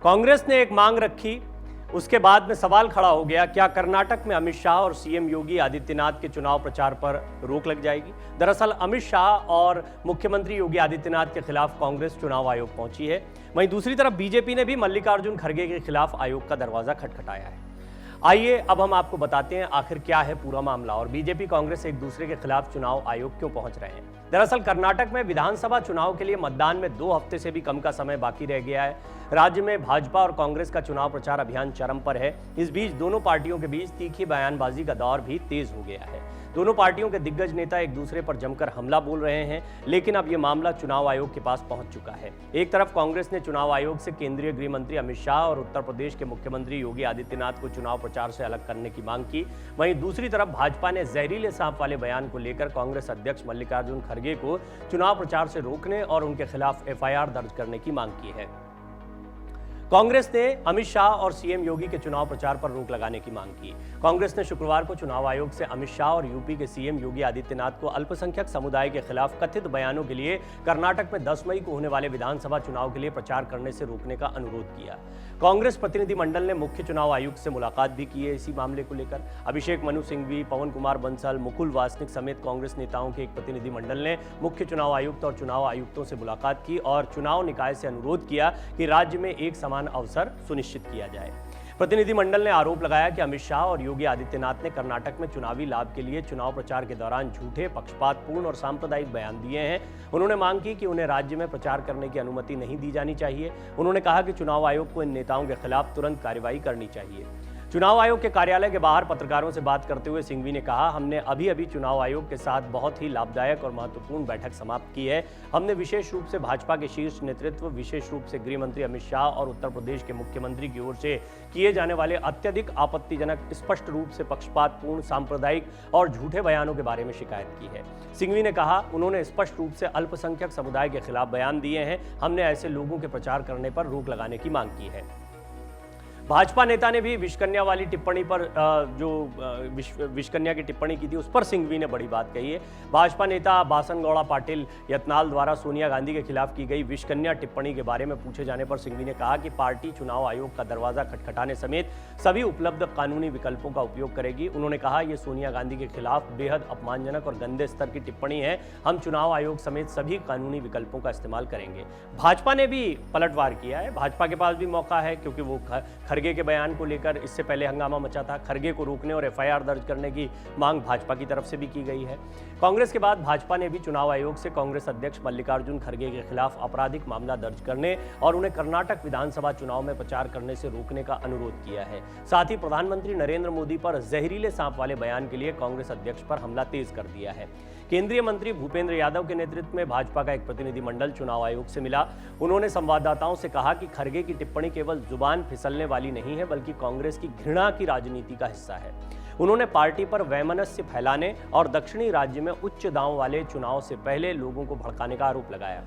कांग्रेस ने एक मांग रखी, उसके बाद में सवाल खड़ा हो गया, क्या कर्नाटक में अमित शाह और सीएम योगी आदित्यनाथ के चुनाव प्रचार पर रोक लग जाएगी। दरअसल अमित शाह और मुख्यमंत्री योगी आदित्यनाथ के खिलाफ कांग्रेस चुनाव आयोग पहुंची है। वहीं दूसरी तरफ बीजेपी ने भी मल्लिकार्जुन खड़गे के खिलाफ आयोग का दरवाजा खटखटाया है। आइए अब हम आपको बताते हैं आखिर क्या है पूरा मामला और बीजेपी कांग्रेस एक दूसरे के खिलाफ चुनाव आयोग क्यों पहुंच रहे हैं। दरअसल कर्नाटक में विधानसभा चुनाव के लिए मतदान में 2 हफ्ते से भी कम का समय बाकी रह गया है। राज्य में भाजपा और कांग्रेस का चुनाव प्रचार अभियान चरम पर है। इस बीच दोनों पार्टियों के बीच तीखी बयानबाजी का दौर भी तेज हो गया है। दोनों पार्टियों के दिग्गज नेता एक दूसरे पर जमकर हमला बोल रहे हैं, लेकिन अब यह मामला चुनाव आयोग के पास पहुंच चुका है। एक तरफ कांग्रेस ने चुनाव आयोग से केंद्रीय गृह मंत्री अमित शाह और उत्तर प्रदेश के मुख्यमंत्री योगी आदित्यनाथ को चुनाव प्रचार से अलग करने की मांग की। वहीं दूसरी तरफ भाजपा ने जहरीले सांप वाले बयान को लेकर कांग्रेस अध्यक्ष मल्लिकार्जुन खड़गे को चुनाव प्रचार से रोकने और उनके खिलाफ एफआईआर दर्ज करने की मांग की है। कांग्रेस ने अमित शाह और सीएम योगी के चुनाव प्रचार पर रोक लगाने की मांग की। कांग्रेस ने शुक्रवार को चुनाव आयोग से अमित शाह और यूपी के सीएम योगी आदित्यनाथ को अल्पसंख्यक समुदाय के खिलाफ कथित बयानों के लिए कर्नाटक में 10 मई को होने वाले विधानसभा चुनाव के लिए प्रचार करने से रोकने का अनुरोध किया। कांग्रेस प्रतिनिधिमंडल ने मुख्य चुनाव आयुक्त से मुलाकात भी की है इसी मामले को लेकर। अभिषेक मनु सिंघवी, पवन कुमार बंसल, मुकुल वासनिक समेत कांग्रेस नेताओं के एक प्रतिनिधिमंडल ने मुख्य चुनाव आयुक्त और चुनाव आयुक्तों से मुलाकात की और चुनाव निकाय से अनुरोध किया कि राज्य में एक समान अवसर सुनिश्चित किया जाए। प्रतिनिधिमंडल ने आरोप लगाया कि अमित शाह और योगी आदित्यनाथ ने कर्नाटक में चुनावी लाभ के लिए चुनाव प्रचार के दौरान झूठे, पक्षपातपूर्ण और सांप्रदायिक बयान दिए हैं। उन्होंने मांग की कि उन्हें राज्य में प्रचार करने की अनुमति नहीं दी जानी चाहिए। उन्होंने कहा कि चुनाव आयोग को इन नेताओं के खिलाफ तुरंत कार्रवाई करनी चाहिए। चुनाव आयोग के कार्यालय के बाहर पत्रकारों से बात करते हुए सिंघवी ने कहा, हमने अभी चुनाव आयोग के साथ बहुत ही लाभदायक और महत्वपूर्ण बैठक समाप्त की है। हमने विशेष रूप से भाजपा के शीर्ष नेतृत्व, विशेष रूप से गृह मंत्री अमित शाह और उत्तर प्रदेश के मुख्यमंत्री की ओर से किए जाने वाले अत्यधिक आपत्तिजनक, स्पष्ट रूप से पक्षपातपूर्ण, सांप्रदायिक और झूठे बयानों के बारे में शिकायत की है। सिंघवी ने कहा, उन्होंने स्पष्ट रूप से अल्पसंख्यक समुदाय के खिलाफ बयान दिए हैं। हमने ऐसे लोगों के प्रचार करने पर रोक लगाने की मांग की है। भाजपा नेता ने भी विषकन्या वाली टिप्पणी पर विषकन्या की टिप्पणी की थी, उस पर सिंघवी ने बड़ी बात कही है। भाजपा नेता बासनगौड़ा पाटिल यत्नाल द्वारा सोनिया गांधी के खिलाफ की गई विषकन्या टिप्पणी के बारे में पूछे जाने पर सिंघवी ने कहा कि पार्टी चुनाव आयोग का दरवाजा खटखटाने समेत सभी उपलब्ध कानूनी विकल्पों का उपयोग करेगी। उन्होंने कहा, यह सोनिया गांधी के खिलाफ बेहद अपमानजनक और गंदे स्तर की टिप्पणी है। हम चुनाव आयोग समेत सभी कानूनी विकल्पों का इस्तेमाल करेंगे। भाजपा ने भी पलटवार किया है। भाजपा के पास भी मौका है क्योंकि वो खड़गे के बयान को लेकर इससे पहले हंगामा मचा था। खड़गे को रोकने और एफआईआर दर्ज करने की मांग भाजपा की तरफ से भी की गई है। कांग्रेस के बाद भाजपा ने भी चुनाव आयोग से कांग्रेस अध्यक्ष मल्लिकार्जुन खड़गे के खिलाफ आपराधिक मामला दर्ज करने और उन्हें कर्नाटक विधानसभा चुनाव में प्रचार करने से रोकने का अनुरोध किया है। साथ ही प्रधानमंत्री नरेंद्र मोदी पर जहरीले सांप वाले बयान के लिए कांग्रेस अध्यक्ष पर हमला तेज कर दिया है। केंद्रीय मंत्री भूपेंद्र यादव के नेतृत्व में भाजपा का एक प्रतिनिधिमंडल चुनाव आयोग से मिला। उन्होंने संवाददाताओं से कहा कि खड़गे की टिप्पणी केवल जुबान फिसलने वाली नहीं है, बल्कि कांग्रेस की घृणा की राजनीति का हिस्सा है। उन्होंने पार्टी पर वैमनस्य फैलाने और दक्षिणी राज्य में उच्च दांव वाले चुनाव से पहले लोगों को भड़काने का आरोप लगाया।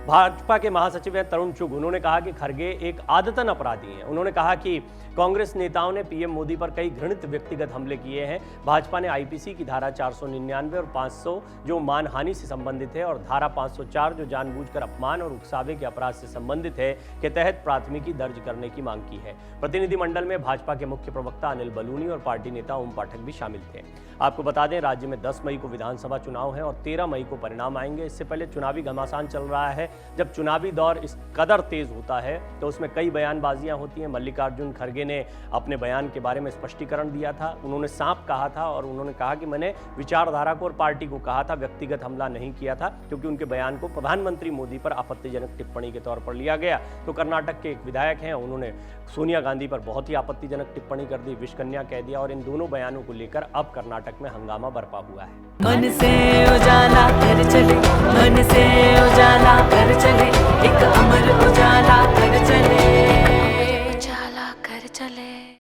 भाजपा के महासचिव हैं तरुण चुग, उन्होंने कहा कि खड़गे एक आदतन अपराधी हैं। उन्होंने कहा कि कांग्रेस नेताओं ने पीएम मोदी पर कई घृणित व्यक्तिगत हमले किए हैं। भाजपा ने आईपीसी की धारा 499 और 500 जो मानहानि से संबंधित है और धारा 504 जो जानबूझकर अपमान और उकसावे के अपराध से संबंधित है के तहत प्राथमिकी दर्ज करने की मांग की है। प्रतिनिधिमंडल में भाजपा के मुख्य प्रवक्ता अनिल बलूनी और पार्टी नेता ओम पाठक भी शामिल थे। आपको बता दें, राज्य में 10 मई को विधानसभा चुनाव है और 13 मई को परिणाम आएंगे। इससे पहले चुनावी घमासान चल रहा है। जब चुनावी दौर इस कदर तेज होता है तो उसमें कई बयानबाजियां होती हैं। मल्लिकार्जुन खड़गे ने अपने बयान के बारे में स्पष्टीकरण दिया था। उन्होंने सांप कहा था और उन्होंने कहा कि मैंने विचारधारा को और पार्टी को कहा था, व्यक्तिगत हमला नहीं किया था, क्योंकि उनके बयान को प्रधानमंत्री मोदी पर आपत्तिजनक टिप्पणी के तौर पर लिया गया। तो कर्नाटक के एक विधायक हैं, उन्होंने सोनिया गांधी पर बहुत ही आपत्तिजनक टिप्पणी कर दी, विषकन्या कह दिया और इन दोनों बयानों को लेकर अब कर्नाटक में हंगामा बरपा हुआ है। मन से उजाला कर चले, मन से